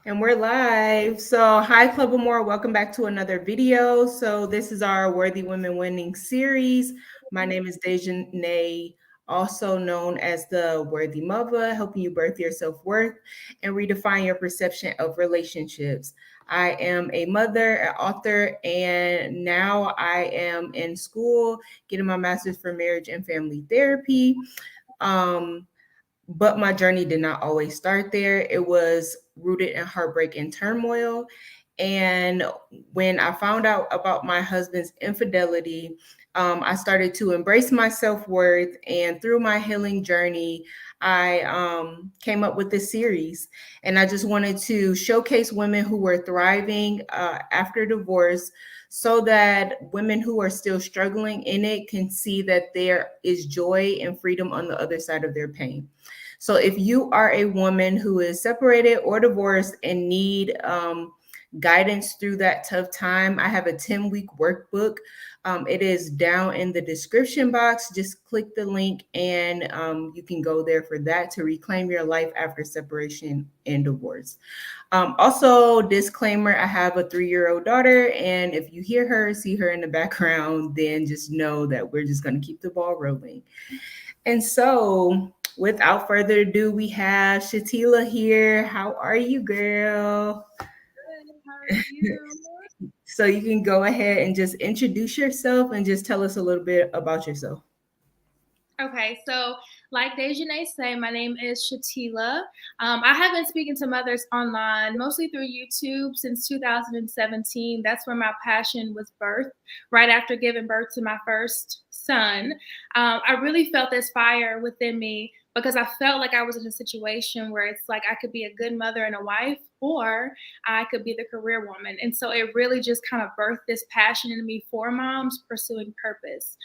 And we're live. So, hi, Club of More. Welcome back to another video. So, this is our Worthy Women Winning series. My name is Deja Nay, also known as the Worthy Mother, helping you birth your self worth and redefine your perception of relationships. I am a mother, an author, and now I am in school getting my master's for marriage and family therapy. Um, but my journey did not always start there. It was rooted in heartbreak and turmoil. And when I found out about my husband's infidelity, I started to embrace my self worth. And through my healing journey, I came up with this series. And I just wanted to showcase women who were thriving after divorce so that women who are still struggling in it can see that there is joy and freedom on the other side of their pain. So if you are a woman who is separated or divorced and need guidance through that tough time, I have a 10-week workbook. It is down in the description box. Just click the link and you can go there for that to reclaim your life after separation and divorce. Also, disclaimer, I have a 3-year-old daughter, and if you hear her, see her in the background, then just know that we're just going to keep the ball rolling. And so, without further ado, we have Shatila here. How are you, girl? Good. How are you? So, you can go ahead and just introduce yourself and just tell us a little bit about yourself. Okay, so like Dejanay say, my name is Shatila. I have been speaking to mothers online, mostly through YouTube since 2017. That's where my passion was birthed, right after giving birth to my first son. I really felt this fire within me because I felt like I was in a situation where it's like I could be a good mother and a wife, or I could be the career woman. And so it really just kind of birthed this passion in me for moms pursuing purpose.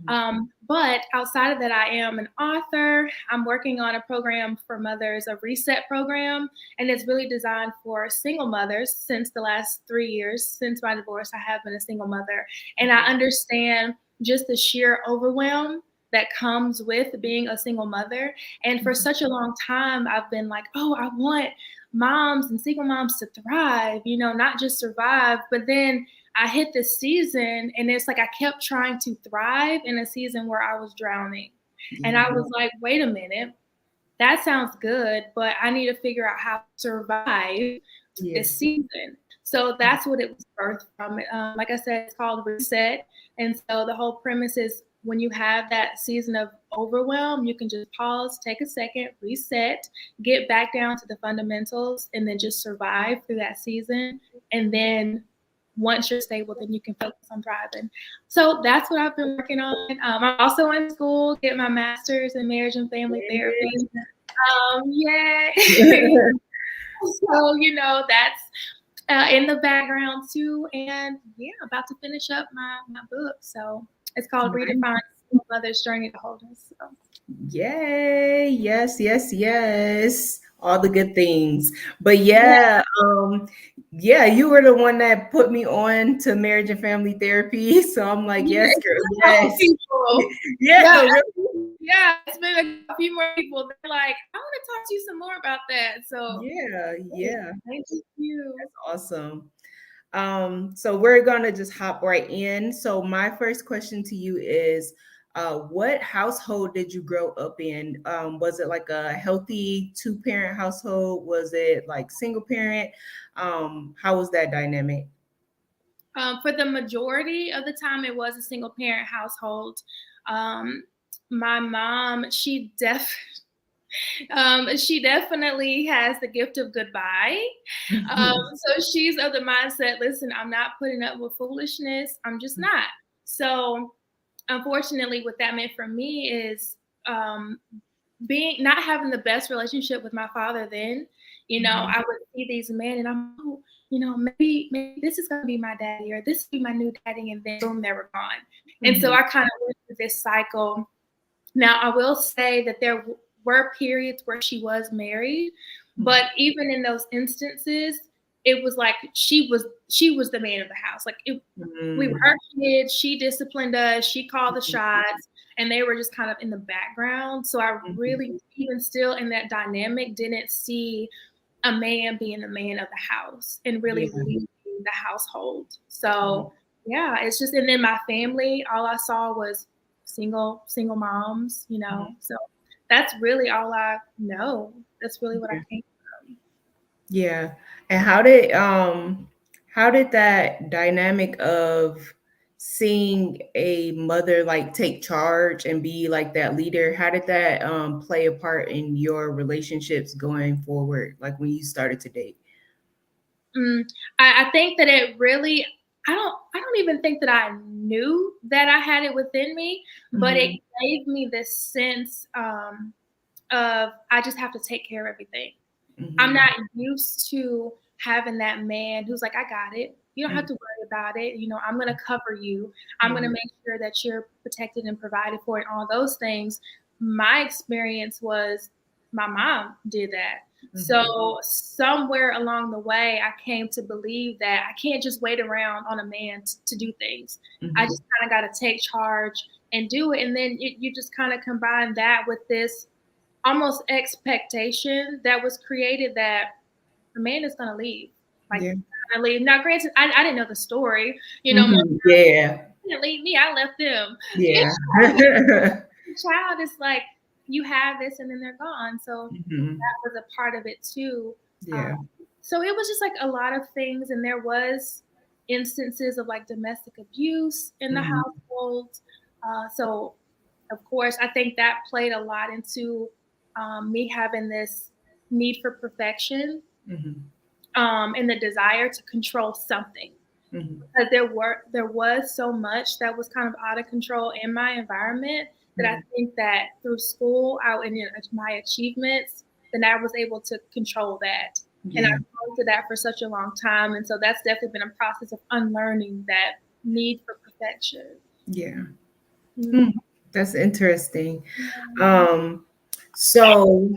Mhm. But outside of that, I am an author. I'm working on a program for mothers, a reset program, and it's really designed for single mothers. Since the last 3 years, since my divorce, I have been a single mother, and I understand just the sheer overwhelm that comes with being a single mother. And for such a long time, I've been like, oh, I want moms and single moms to thrive, not just survive. But then I hit this season and it's like I kept trying to thrive in a season where I was drowning. And I Yeah. was like, wait a minute, that sounds good, but I need to figure out how to survive Yeah. this season. So that's what it was birthed from. Like I said, it's called Reset. And so the whole premise is when you have that season of overwhelm, you can just pause, take a second, reset, get back down to the fundamentals, and then just survive through that season. And then once you're stable, then you can focus on thriving. So that's what I've been working on. I'm also in school, get my master's in marriage and family therapy. Yeah. So, that's in the background too. And yeah, about to finish up my book. So it's called Redefining Mother's Journey to Wholeness. So. Yay. Yes, yes, yes. All the good things. But Yeah, yeah, you were the one that put me on to marriage and family therapy. So I'm like, yeah, yes, it's girl, been a couple yes. people. Yeah, Yeah, really. yeah, it's been a few more people. They're like, I want to talk to you some more about that. So Yeah, yeah. thank you. Awesome. So we're gonna just hop right in. So my first question to you is, what household did you grow up in? Was it like a healthy two-parent household? Was it like single parent? How was that dynamic? For the majority of the time, it was a single parent household. Um, my mom, she definitely has the gift of goodbye. So she's of the mindset, listen, I'm not putting up with foolishness. I'm just not. So unfortunately, what that meant for me is being not having the best relationship with my father then. I would see these men and I'm, oh, maybe this is gonna be my daddy or this will be my new daddy, and then boom, they were gone. And so Mhm. I kind of went through this cycle. Now I will say that there were periods where she was married, but even in those instances, it was like she was the man of the house. Like we were Mhm. her kids. She disciplined us. She called the shots, and they were just kind of in the background. So I Mhm. really, even still in that dynamic, didn't see a man being the man of the house and really leading the household. So yeah, it's just, and then my family, all I saw was single moms, you know. So that's really all I know. That's really what I came from. Yeah. And how did that dynamic of seeing a mother like take charge and be like that leader, how did that play a part in your relationships going forward, like when you started to date? I think that it really, I don't even think that I knew that I had it within me, but it gave me this sense of I just have to take care of everything. I'm not used to having that man who's like, I got it. You don't have to worry about it. You know, I'm going to cover you. I'm going to make sure that you're protected and provided for and all those things. My experience was my mom did that. So somewhere along the way, I came to believe that I can't just wait around on a man to do things. I just kind of got to take charge and do it. And then you just kind of combine that with this almost expectation that was created that the man is going to leave. Like, I leave. Now, granted, I didn't know the story. You know, my didn't leave me. I left them. Yeah. The child is like, you have this, and then they're gone. So that was a part of it too. So it was just like a lot of things, and there was instances of like domestic abuse in the household. So, of course, I think that played a lot into me having this need for perfection and the desire to control something. Because there was so much that was kind of out of control in my environment that I think that through school, and my achievements, then I was able to control that. And I've gone to that for such a long time. And so that's definitely been a process of unlearning that need for perfection. That's interesting. So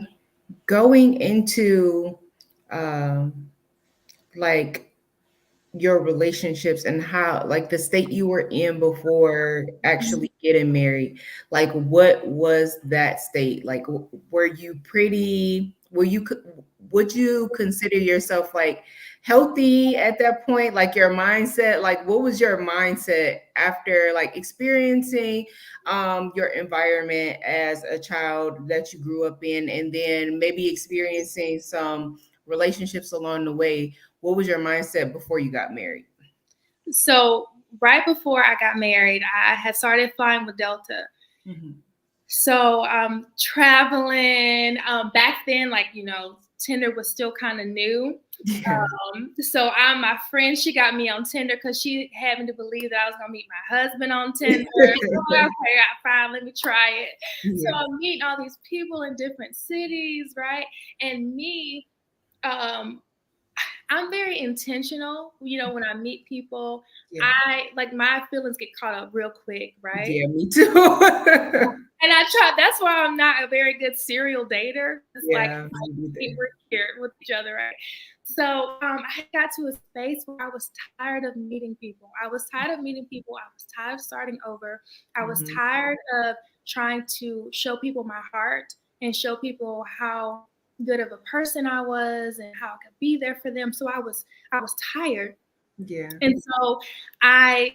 going into like your relationships and how like the state you were in before actually getting married, like what was that state like? Were you pretty, would you consider yourself like healthy at that point, like your mindset, like what was your mindset after like experiencing your environment as a child that you grew up in, and then maybe experiencing some relationships along the way? What was your mindset before you got married? So right before I got married, I had started flying with Delta. So traveling back then, like, you know, Tinder was still kind of new. So my friend, she got me on Tinder because she had me to believe that I was going to meet my husband on Tinder. Okay, fine, let me try it. So I'm meeting all these people in different cities, right? And me, I'm very intentional. You know, when I meet people, I like my feelings get caught up real quick, right? Yeah, me too. And that's why I'm not a very good serial dater. It's like we're here with each other, right? So I got to a space where I was tired of meeting people. I was tired of meeting people. I was tired of starting over. I was tired of trying to show people my heart and show people how good of a person I was and how I could be there for them. So I was tired. And so I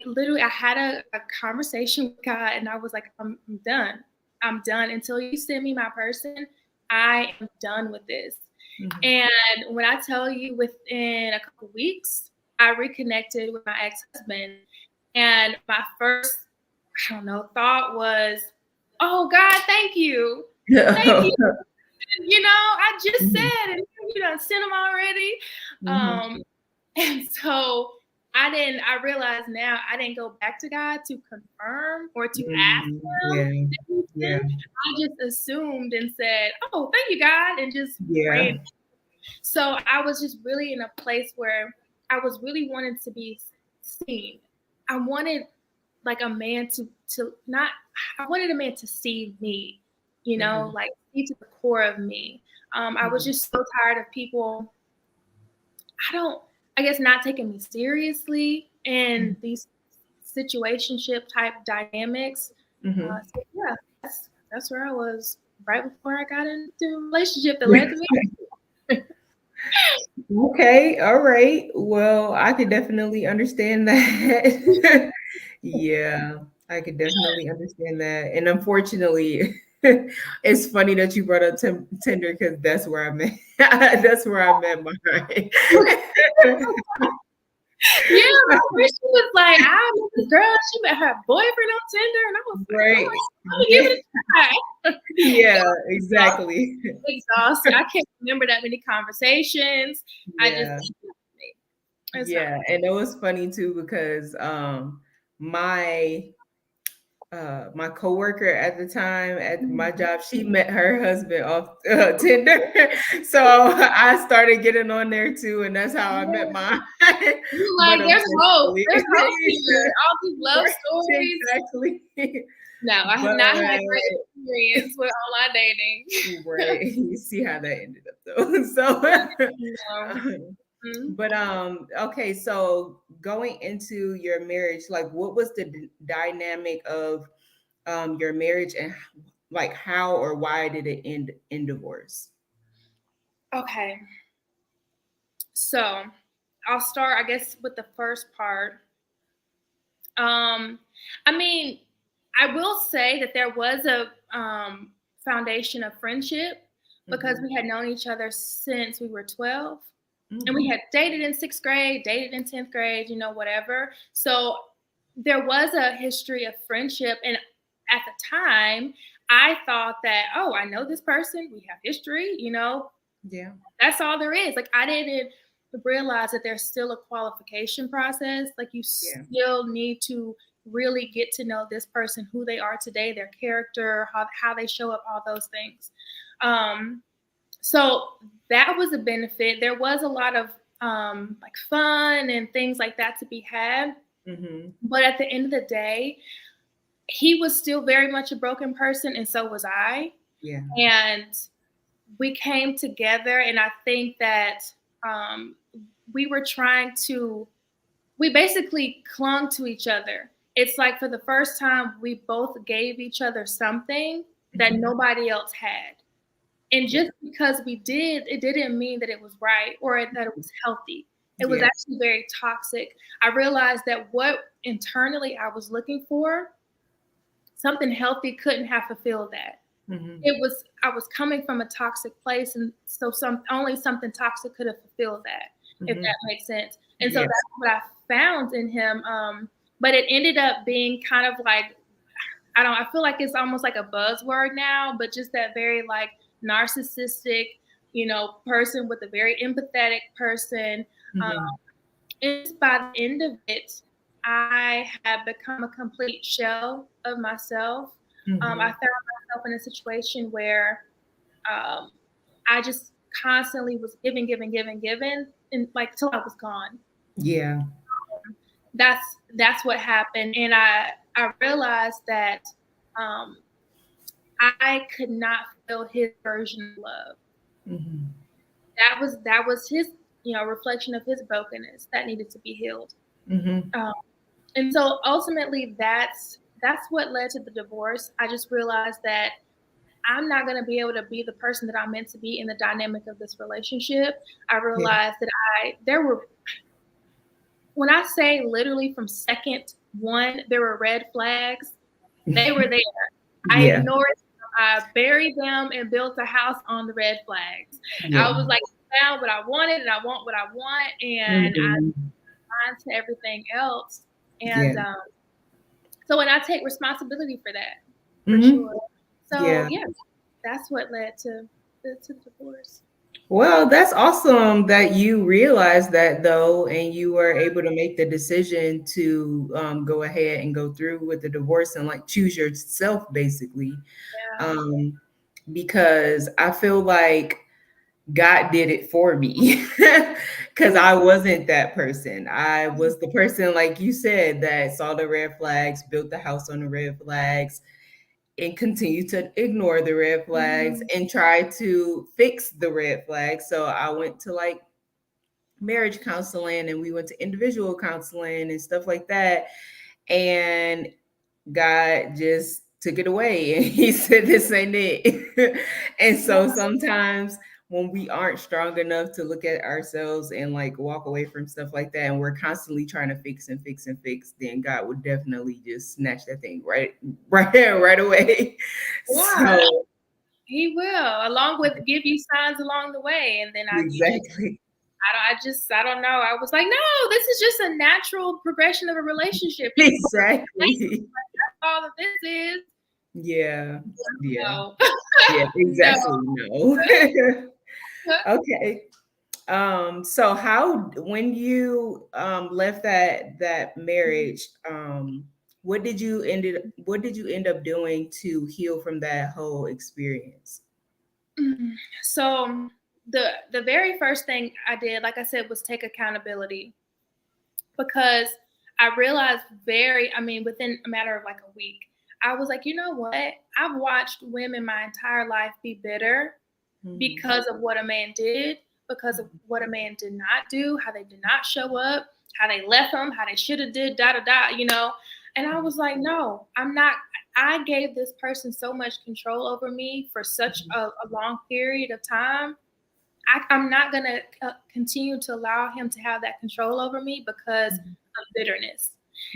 had a conversation with God, and I was like, I'm done. I'm done. Until you send me my person, I am done with this. And when I tell you, within a couple of weeks, I reconnected with my ex-husband, and my first, I don't know, thought was, oh God, thank you. Thank you. You know, I just said, and you done sent them already. And so I realize now I didn't go back to God to confirm or to ask him. I just assumed and said, oh, thank you, God, and just ran. So I was just really in a place where I was really wanting to be seen. I wanted like a man I wanted a man to see me, you know, like see to the core of me. I was just so tired of people, I guess, not taking me seriously in these situationship type dynamics. So yeah, that's where I was right before I got into a relationship that led to me. Okay, all right. Well, I could definitely understand that. Yeah, I could definitely understand that. And unfortunately, it's funny that you brought up Tinder because that's where I met. That's where I met mine. Yeah, my friend, she was like, I met this girl, she met her boyfriend on Tinder, and I was like, oh, Right. let me give Yeah. it a try. Yeah. Exhausted. Exactly. Exhausted. I can't remember that many conversations. I just, Yeah. it's not. Yeah. And it was funny too because my my coworker at the time at my job, she met her husband off Tinder. So I started getting on there too, and that's how I met mine. You're But like, unfortunately, there's hope here. All these love right, stories. exactly. No, I have But not had a great experience with online dating. right, you see how that ended up though. So, No. Mhm. but okay, so going into your marriage, like, what was the dynamic of your marriage, and like how or why did it end in divorce? Okay, so I'll start, I guess, with the first part. Um, I mean, I will say that there was a foundation of friendship because Mm-hmm. we had known each other since we were 12. And we Mm-hmm. had dated in sixth grade, dated in 10th grade, whatever. So there was a history of friendship. And at the time, I thought that, oh, I know this person, we have history. Yeah. That's all there is. Like, I didn't realize that there's still a qualification process. Like, you Yeah. still need to really get to know this person, who they are today, their character, how they show up, all those things. So that was a benefit. There was a lot of like fun and things like that to be had. Mm-hmm. But at the end of the day, he was still very much a broken person, and so was I. Yeah. And we came together, and I think that um, we were trying to, we basically clung to each other. It's like for the first time, we both gave each other something that Mm-hmm. nobody else had. And Yeah. just because we did, it didn't mean that it was right or that it was healthy. It was Yeah. actually very toxic. I realized that what internally I was looking for, something healthy couldn't have fulfilled that. Mm-hmm. It was, I was coming from a toxic place, and so only something toxic could have fulfilled that, if Mm-hmm. that makes sense. And so Yes. that's what I found in him. But it ended up being kind of like, I feel like it's almost like a buzzword now, but just that very like narcissistic, person with a very empathetic person. Um, Mm-hmm. and by the end of it, I had become a complete shell of myself. I Mm-hmm. found myself in a situation where um, I just constantly was giving, giving, giving, giving, and like till I was gone. Yeah. That's what happened, and I realized that um, I could not feel his version of love. Mm-hmm. That was his, reflection of his brokenness that needed to be healed. Mm-hmm. Um, and so ultimately, that's what led to the divorce. I just realized that I'm not going to be able to be the person that I'm meant to be in the dynamic of this relationship. I Yeah. realized that there were, when I say literally from second one, there were red flags. They were there. I Yeah. ignored them. I buried them and built a house on the red flags. I Yeah. was like, I found what I wanted and I want what I want, and I Mm-hmm. find to everything else. And Yeah. so, and I take responsibility for that, for Mm-hmm. sure. So, Yeah. yes, that's what led to the divorce. Well, that's awesome that you realized that though, and you were able to make the decision to go ahead and go through with the divorce and like choose yourself, basically. Yeah. Um, because I feel like God did it for me because I wasn't that person. I was the person, like you said, that saw the red flags, built the house on the red flags, and continue to ignore the red flags Mhm. and try to fix the red flags. So I went to like marriage counseling and we went to individual counseling and stuff like that. And God just took it away and he said, this ain't it. And so sometimes when we aren't strong enough to look at ourselves and like walk away from stuff like that, and we're constantly trying to fix and fix and fix, then God would definitely just snatch that thing right away. Yeah, So he will, along with give you signs along the way. And then exactly. I don't know. I was like, no, this is just a natural progression of a relationship. You Exactly. all that this is. Yeah. Yeah. No. Yeah, No. exactly. No. Okay. So how when you left that marriage, what did you end up doing to heal from that whole experience? So the very first thing I did, like I said, was take accountability, because I realized within a matter of like a week, I was like, you know what? I've watched women my entire life be bitter Mhm. because of what a man did, because of what a man did not do, how they did not show up, how they left them, how they should have did, da da da. And I was like, no, I'm not. I gave this person so much control over me for such a long period of time. I'm not going to continue to allow him to have that control over me because of bitterness.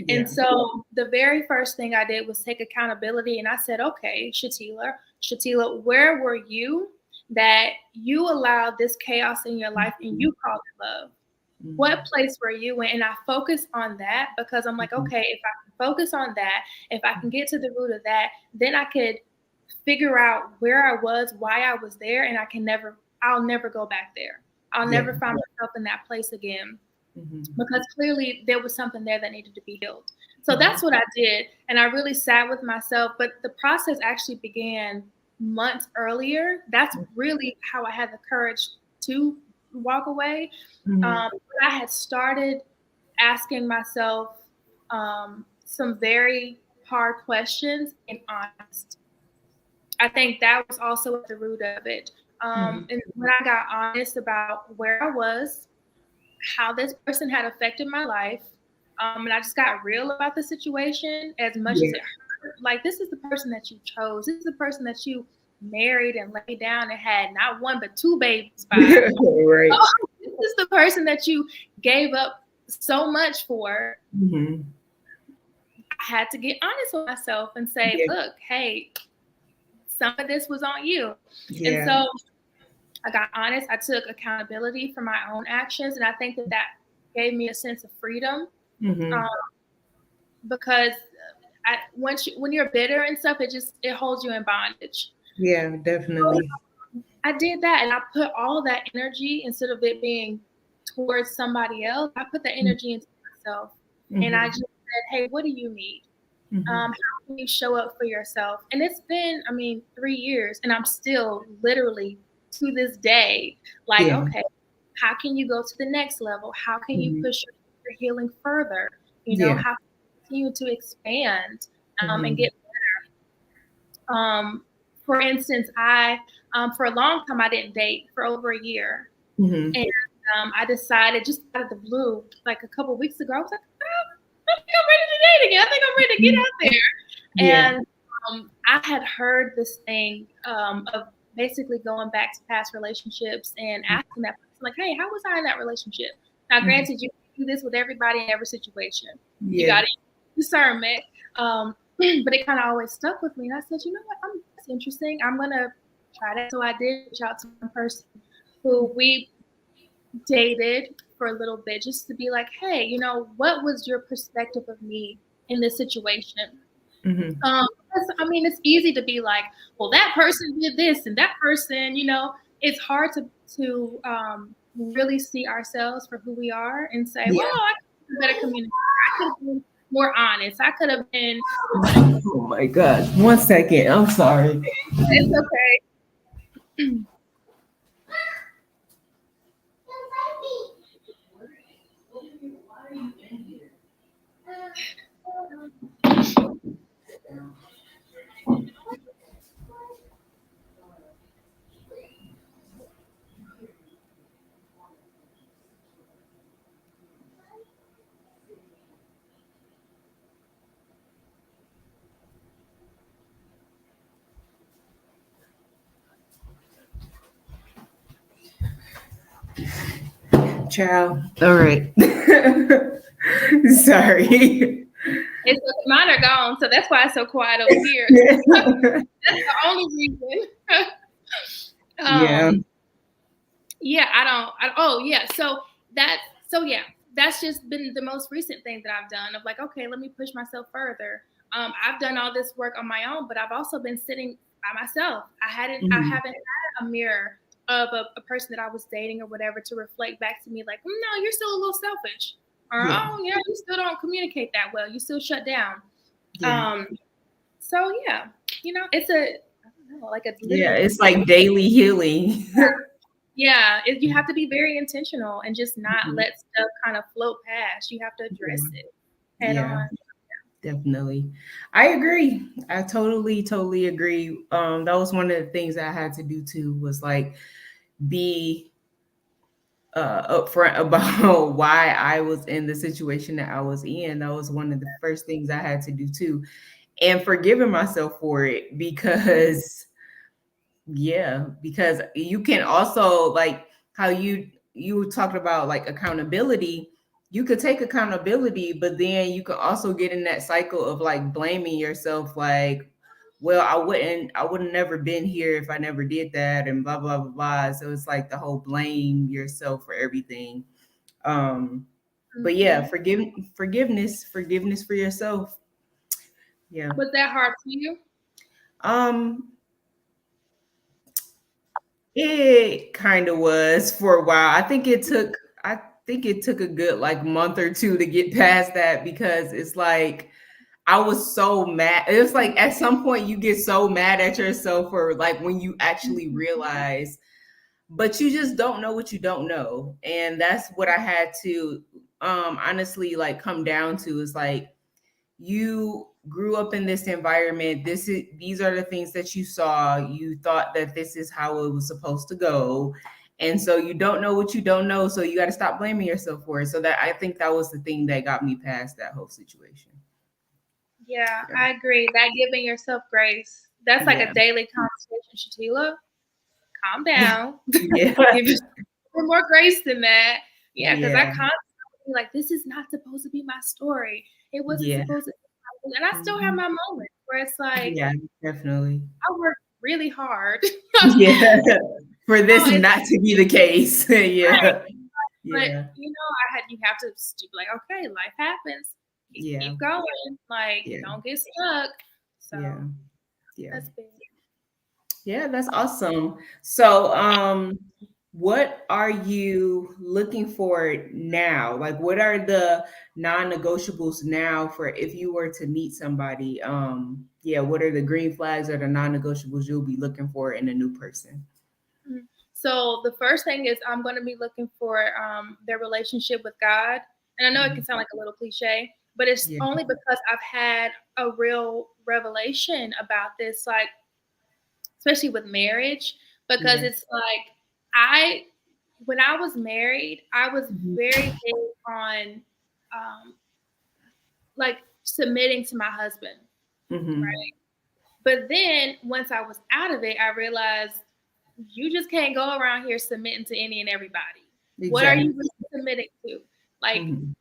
And Yeah. so the very first thing I did was take accountability. And I said, okay, Shatila, where were you that you allowed this chaos in your life and you called it love? What place were you in? And I focused on that because I'm like, okay, if I can focus on that, if I can get to the root of that, then I could figure out where I was, why I was there, and I'll never go back there. I'll Yeah. never find myself in that place again, Mhm. because clearly there was something there that needed to be healed. So Mhm. that's what I did. And I really sat with myself, but the process actually began months earlier. That's really how I had the courage to walk away. Mhm. I had started asking myself some very hard questions and honest. I think that was also at the root of it. Mhm. And when I got honest about where I was, how this person had affected my life, and I just got real about the situation as much as Yeah. it hurt. Like, this is the person that you chose. This is the person that you married and laid down and had not one but two babies by. Right. Oh, this is the person that you gave up so much for. Mhm. I had to get honest with myself and say, Yeah. look, hey, some of this was on you. And Yeah. so I got honest. I took accountability for my own actions. And I think that gave me a sense of freedom, Mhm. um, because when you're bitter and stuff, it holds you in bondage. Yeah, So definitely. I did that, and I put all of that energy, instead of it being towards somebody else, I put the energy into myself. And I Mhm. just said, hey, what do you need? Mhm. How can you show up for yourself? And it's been, 3 years, and I'm still literally to this day like, Yeah. okay, how can you go to the next level? How can you Mhm. push your healing further? Yeah. How can you continue to expand and Mhm. get for instance, for a long time I didn't date for over a year, Mhm. and I decided just out of the blue, like a couple of weeks ago, I was like, I think I'm ready to date again. I think I'm ready to get Mhm. out there. Yeah. And I had heard this thing of basically going back to past relationships and asking that person, like, hey, how was I in that relationship? Now, Mhm. granted, you do this with everybody in every situation. You Yeah. got to use discernment. But it kind of always stuck with me. And I said, you know what? That's interesting. I'm going to try that. So I did reach out to one person who we dated for a little bit, just to be like, hey, what was your perspective of me in this situation? Mhm. Because, it's easy to be like, well, that person did this and that person, it's hard to really see ourselves for who we are and say, well, Yeah. I could be a better communicator. I could have been more honest. I could have been, Oh my God. 1 second. I'm sorry. it's okay. Child. All right. Sorry. It's mine are gone, so that's why it's so quiet over here. That's the only reason. Yeah. um, yeah, I don't. Oh, yeah. That. So yeah, that's just been the most recent thing that I've done. Of like, okay, let me push myself further. I've done all this work on my own, but I've also been sitting by myself. I Mhm. haven't had a mirror of a person that I was dating or whatever to reflect back to me like, no, you're still a little selfish, or Yeah. oh, yeah, you still don't communicate that well. You still shut down. Yeah. Um, so yeah, it's a I don't know, like a Yeah. literally It's like daily healing. yeah, you have to be very intentional and just not Mhm. let stuff kind of float past. You have to Yeah. address it head Yeah. on. Definitely. I agree. I totally agree. That was one of the things I had to do too, was like be upfront about why I was in the situation that I was in. That was one of the first things I had to do too. And forgiving myself for it because yeah, because you can also like how you talked about like accountability. You could take accountability, but then you could also get in that cycle of like blaming yourself, like, well, I would have never been here if I never did that, and blah blah blah blah. So it's like the whole blame yourself for everything. Um, but yeah, Hmm. forgiveness for yourself. Yeah. Was that hard for you? Um, It kind of was for a while. I think it took a good like month or two to get past that because it's like I was so mad. It was like at some point you get so mad at yourself for like when you actually realize, but you just don't know what you don't know. And that's what I had to honestly like come down to is like you grew up in this environment, these are the things that you saw, you thought that this is how it was supposed to go, and so you don't know what you don't know, so you got to stop blaming yourself for it. So that I think that was the thing that got me past that whole situation. Yeah, Yeah. I agree. That giving yourself grace. That's like a Yeah. daily conversation, Shatila. Calm down. Yeah. Give yourself more grace than that. Yeah, because I Yeah. constantly like, this is not supposed to be my story. It wasn't Yeah. supposed to be and I still have Mhm. my moments where it's like, Yeah, definitely. I worked really hard. Yeah. For this It's not to be the case. right. Yeah. But Yeah. you have to be like, okay, life happens. Yeah. Keep going. Like, Yeah. don't get stuck. So Yeah. Yeah. that's big. Yeah, that's awesome. So, what are you looking for now? Like, what are the non-negotiables now for if you were to meet somebody? Yeah, what are the green flags or the non-negotiables you'll be looking for in a new person? Mhm. So the first thing is I'm going to be looking for their relationship with God. And I know it can Mhm. sound like a little cliche, but it's Yeah, only because I've had a real revelation about this, like especially with marriage, because yeah, it's like I when I was married, I was mhm, very big on um, like submitting to my husband, mhm. right? But then once I was out of it, I realized you just can't go around here submitting to any and everybody. What are you Exactly. really submitting to? Like, Mhm.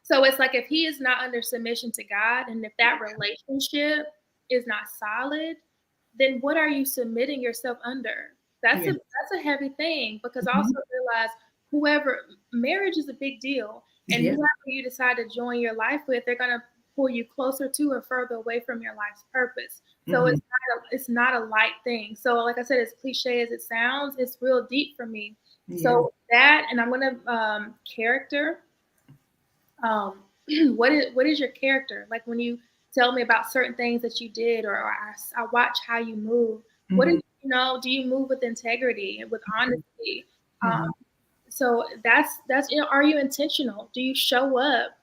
so it's like if he is not under submission to God and if that relationship is not solid, then what are you submitting yourself under? Yeah. That's a heavy thing because I also Mhm. realize whoever marriage is a big deal and Yeah. whoever you decide to join your life with, they're gonna pull you closer to or further away from your life's purpose. So Mhm. it's not a light thing. So like I said, as cliche as it sounds, it's real deep for me. Yeah. So that and I'm gonna character. What is your character? Like when you tell me about certain things that you did, or I watch how you move. What is Mhm. do you move with integrity and with honesty? Um, Mhm. so that's are you intentional? Do you show up?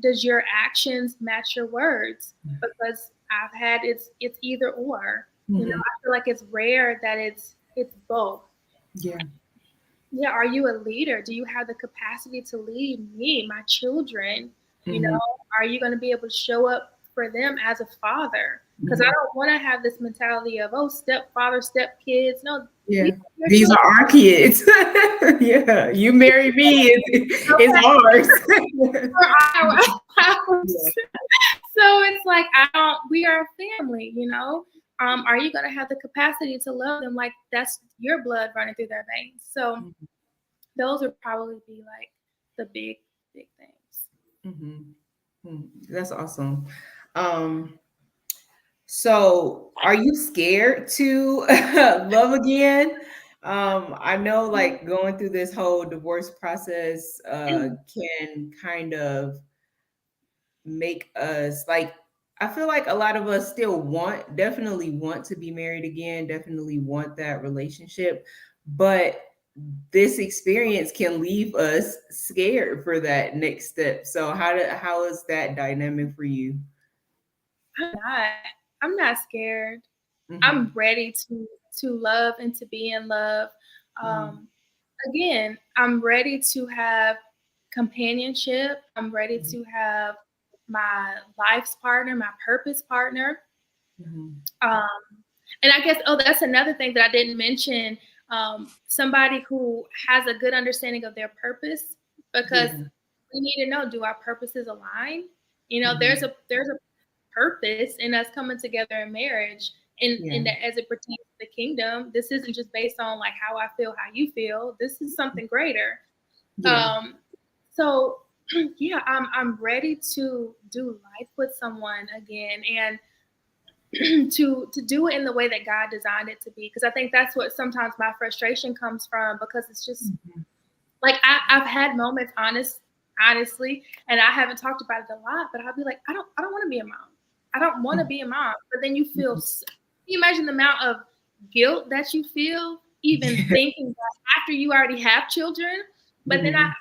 Does your actions match your words? Because I've had it's either or. Mhm. I feel like it's rare that it's both. Yeah. Yeah, are you a leader? Do you have the capacity to lead me, my children? Mhm. Are you going to be able to show up for them as a father. Because I don't want to have this mentality of, oh, stepfather, stepkids. No, yeah, these are our kids. Yeah, you marry me, it's ours. So it's like, we are a family, you know. Are you going to have the capacity to love them like that's your blood running through their veins? So those would probably be like the big things. That's awesome. So are you scared to love again? I know like going through this whole divorce process can kind of make us like, I feel like a lot of us still definitely want to be married again, definitely want that relationship, but this experience can leave us scared for that next step. So how is that dynamic for you? I'm not scared. I'm Mm-hmm. ready to love and to be in love. Mm-hmm. Again, I'm ready to have companionship. I'm ready to have my life's partner, my purpose partner. Mm-hmm. And I guess, that's another thing that I didn't mention. Somebody who has a good understanding of their purpose, because Yeah. we need to know, do our purposes align? You know, Mm-hmm. there's a purpose in us coming together in marriage, Yeah. and that as it pertains to the kingdom. This isn't just based on like how I feel, how you feel. This is something greater. Yeah. So yeah, I'm ready to do life with someone again, and to do it in the way that God designed it to be. Because I think that's what sometimes my frustration comes from, because it's just like I've had moments, honestly, and I haven't talked about it a lot, but I'll be like, I don't want to be a mom. I don't want to be a mom. But then you feel, can you imagine the amount of guilt that you feel even thinking that after you already have children? But then I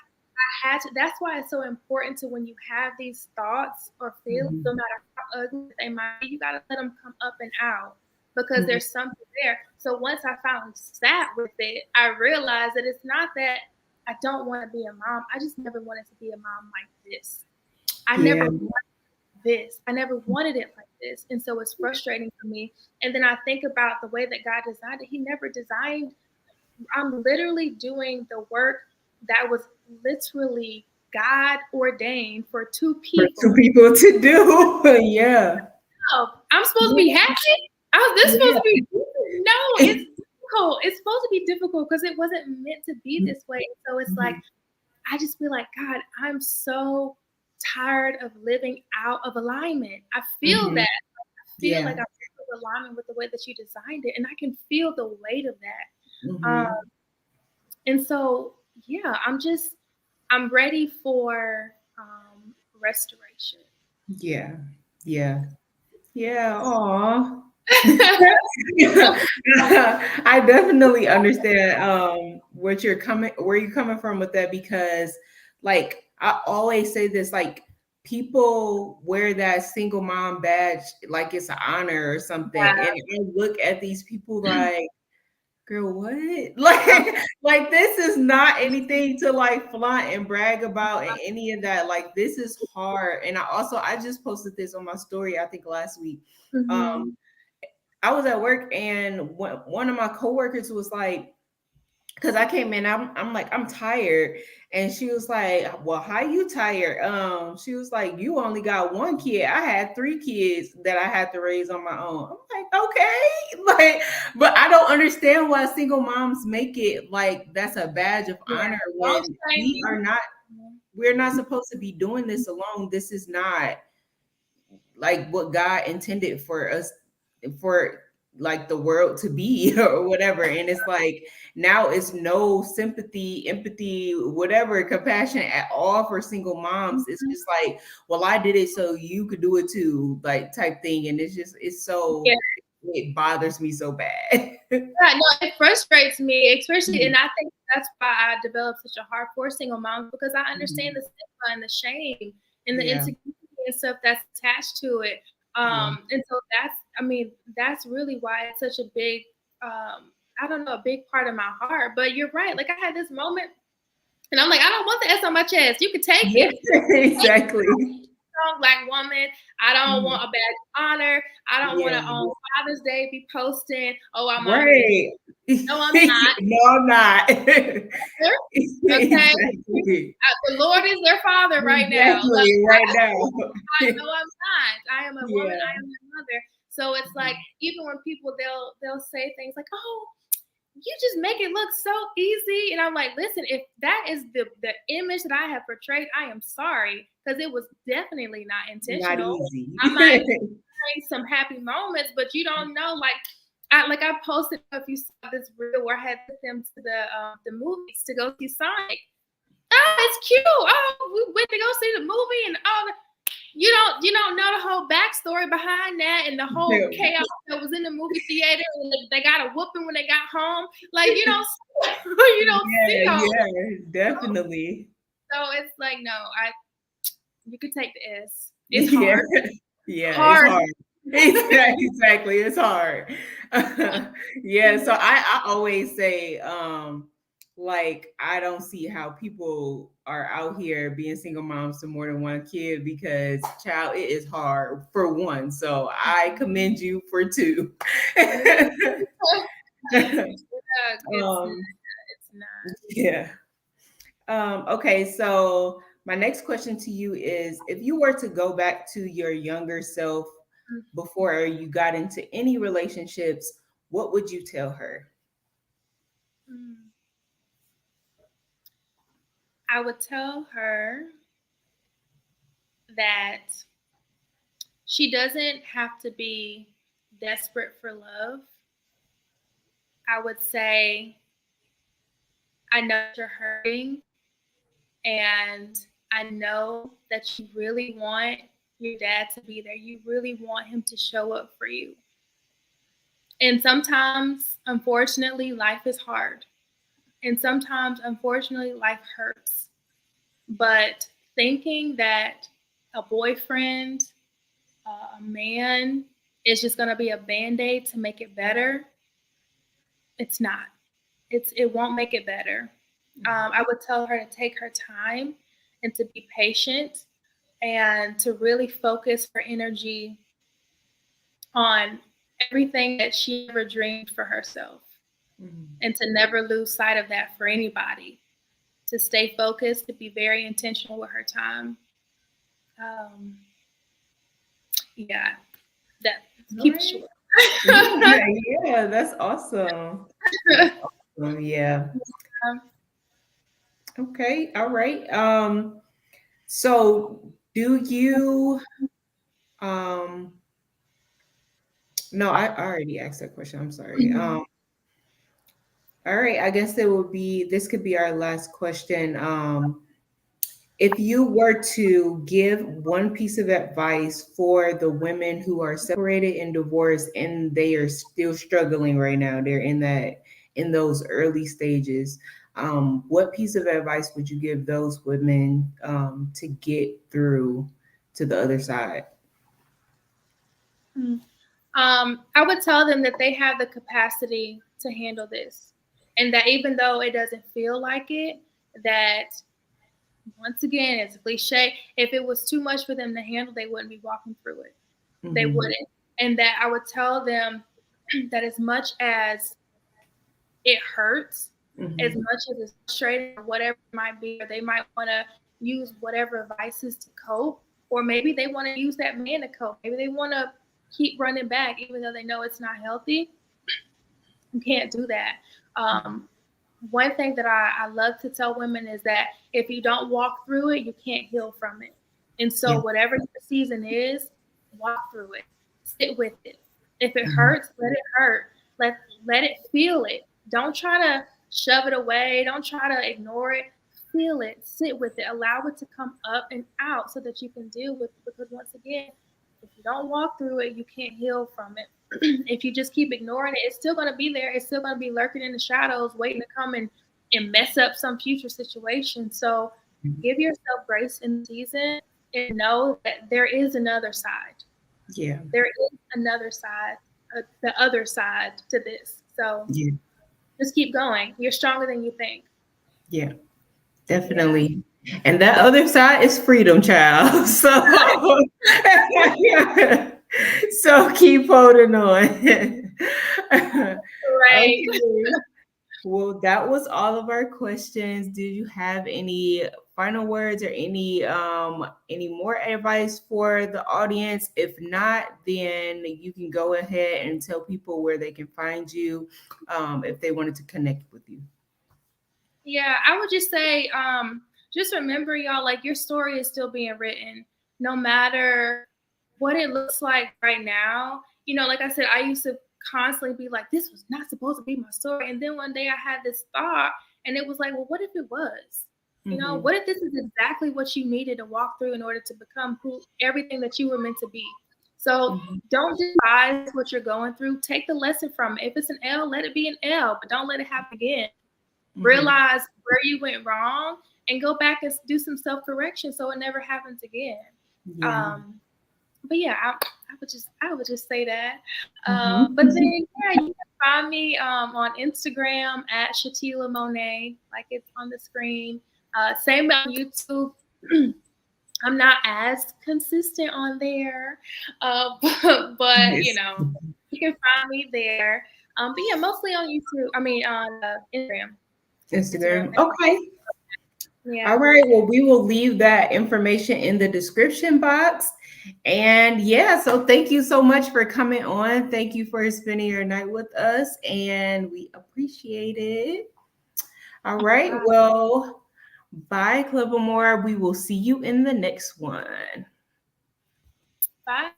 had to. That's why it's so important to, when you have these thoughts or feelings, no matter how ugly they might be, you got to let them come up and out, because there's something there. So once I finally sat with it, I realized that it's not that I don't want to be a mom. I just never wanted to be a mom like this. I never Yeah. wanted this. I never wanted it like this. And so it's frustrating for me. And then I think about the way that God designed it. He never designed, I'm literally doing the work that was literally God ordained for two For two people. people to do. Yeah. Oh, I'm supposed to be Yeah. happy? This supposed Yeah. to be, no, it's difficult. It's supposed to be difficult because it wasn't meant to be this way. So it's like, I just feel like, God, I'm so tired of living out of alignment. I feel that. I feel like Yeah. I'm out of alignment with the way that you designed it, and I can feel the weight of that. Mm-hmm. And so, yeah, I'm ready for restoration. Yeah. Yeah. Yeah. Aw. I definitely understand where you're coming from with that, because like I always say this, like people wear that single mom badge like it's an honor or something. And I look at these people like, girl, what? Like this is not anything to like flaunt and brag about and any of that. Like this is hard. And I just posted this on my story, I think last week. Um, Mm-hmm. I was at work and one of my coworkers was like, because I came in, I'm like, I'm tired. And she was like, well, how you tired? She was like, you only got one kid. I had three kids that I had to raise on my own. I'm like, okay. Like, but I don't understand why single moms make it like that's a badge of Yeah. honor Don't when shame me. we're not supposed to be doing this alone. This is not like what God intended for us, for like the world to be or whatever. And it's like now it's no sympathy, empathy, whatever, compassion at all for single moms. It's just like, well, I did it so you could do it too, like type thing. And it's Yeah. so, it bothers me so bad. Yeah, no, it frustrates me, especially, and I think that's why I developed such a heart for single moms, because I understand the stigma and the shame and the Yeah. insecurity and stuff that's attached to it. Yeah. And so that's really why it's such a big, I don't know, a big part of my heart. But you're right. Like I had this moment, and I'm like, I don't want the S on my chest. You can take Yeah. it. Exactly. strong Black woman. I don't want a badge of honor. I don't want Yeah. to on Father's Day be posting, oh, I'm a man. Right. No, I'm not. No, I'm not. Okay. Exactly. The Lord is their father right now. Exactly. Right now. I know I'm not. I am a woman. Yeah. I am a mother. So it's like, even when people, they'll say things like, oh, you just make it look so easy. And I'm like, listen, if that is the image that I have portrayed, I am sorry, because it was definitely not Not intentional. easy. I might bring some happy moments, but you don't know. I posted, if you saw this reel where I had took them to the movies to go see Sonic. Oh, it's cute. Oh, we went to go see the movie, and you don't know the whole backstory behind that and the whole chaos that was in the movie theater, and they got a whooping when they got home. Like, you don't see all. Yeah, definitely. So it's like, no, you could take the S. It's hard. Yeah, Hard. it's hard. Exactly, it's hard. Yeah, so I always say, like, I don't see how people are out here being single moms to more than one kid, because, child, it is hard for one. So I commend you for two. It's not. Yeah. Okay, so my next question to you is, if you were to go back to your younger self before you got into any relationships, what would you tell her? I would tell her that she doesn't have to be desperate for love. I would say, I know you're hurting, and I know that you really want your dad to be there. You really want him to show up for you. And sometimes, unfortunately, life is hard. And sometimes, unfortunately, life hurts. But thinking that a boyfriend, a man, is just going to be a band-aid to make it better, it's not. It won't make it better. I would tell her to take her time and to be patient and to really focus her energy on everything that she ever dreamed for herself, and to never lose sight of that for anybody. To stay focused, to be very intentional with her time. Yeah, that keep it short. Yeah, that's awesome. Yeah. Okay. All right. So do you no, I already asked that question. I'm sorry. All right, I guess this could be our last question. If you were to give one piece of advice for the women who are separated and divorced and they are still struggling right now, they're in those early stages. What piece of advice would you give those women to get through to the other side? I would tell them that they have the capacity to handle this, and that even though it doesn't feel like it, that, once again, it's a cliche, if it was too much for them to handle, they wouldn't be walking through it. They wouldn't. And that I would tell them that as much as it hurts, as much as it's frustrating or whatever it might be, or they might want to use whatever vices to cope, or maybe they want to use that man to cope. Maybe they want to keep running back, even though they know it's not healthy. You can't do that. One thing that I love to tell women is that if you don't walk through it, you can't heal from it. And so whatever your season is, walk through it. Sit with it. If it hurts, let it hurt. Let it feel it. Don't try to shove it away. Don't try to ignore it. Feel it. Sit with it. Allow it to come up and out so that you can deal with it. Because once again, if you don't walk through it, you can't heal from it. If you just keep ignoring it, it's still going to be there. It's still going to be lurking in the shadows, waiting to come and mess up some future situation. So give yourself grace in the season and know that there is another side. Yeah. There is another side, the other side to this. So just keep going. You're stronger than you think. Yeah, definitely. And that other side is freedom, child. So, so keep holding on. Right. Okay. Well, that was all of our questions. Did you have any final words or any more advice for the audience? If not, then you can go ahead and tell people where they can find you if they wanted to connect with you. Yeah, I would just remember, y'all, like your story is still being written, no matter what it looks like right now. Like I said, I used to constantly be like, this was not supposed to be my story. And then one day I had this thought, and it was like, well, what if it was? Mm-hmm. What if this is exactly what you needed to walk through in order to become who everything that you were meant to be? So Mm-hmm. don't despise what you're going through. Take the lesson from it. If it's an L, let it be an L, but don't let it happen again. Mm-hmm. Realize where you went wrong and go back and do some self-correction so it never happens again. Yeah. But yeah, I would just say that. But then Mm-hmm. yeah, you can find me on Instagram at Shatila Monet, like it's on the screen. Same on YouTube. I'm not as consistent on there, but Yes. you can find me there. But yeah, mostly on YouTube. I mean on Instagram. Instagram. Instagram. Okay. Yeah. All right. Well, we will leave that information in the description box. And yeah, so thank you so much for coming on. Thank you for spending your night with us, and we appreciate it. All right. Well, bye, Clippermore. We will see you in the next one. Bye.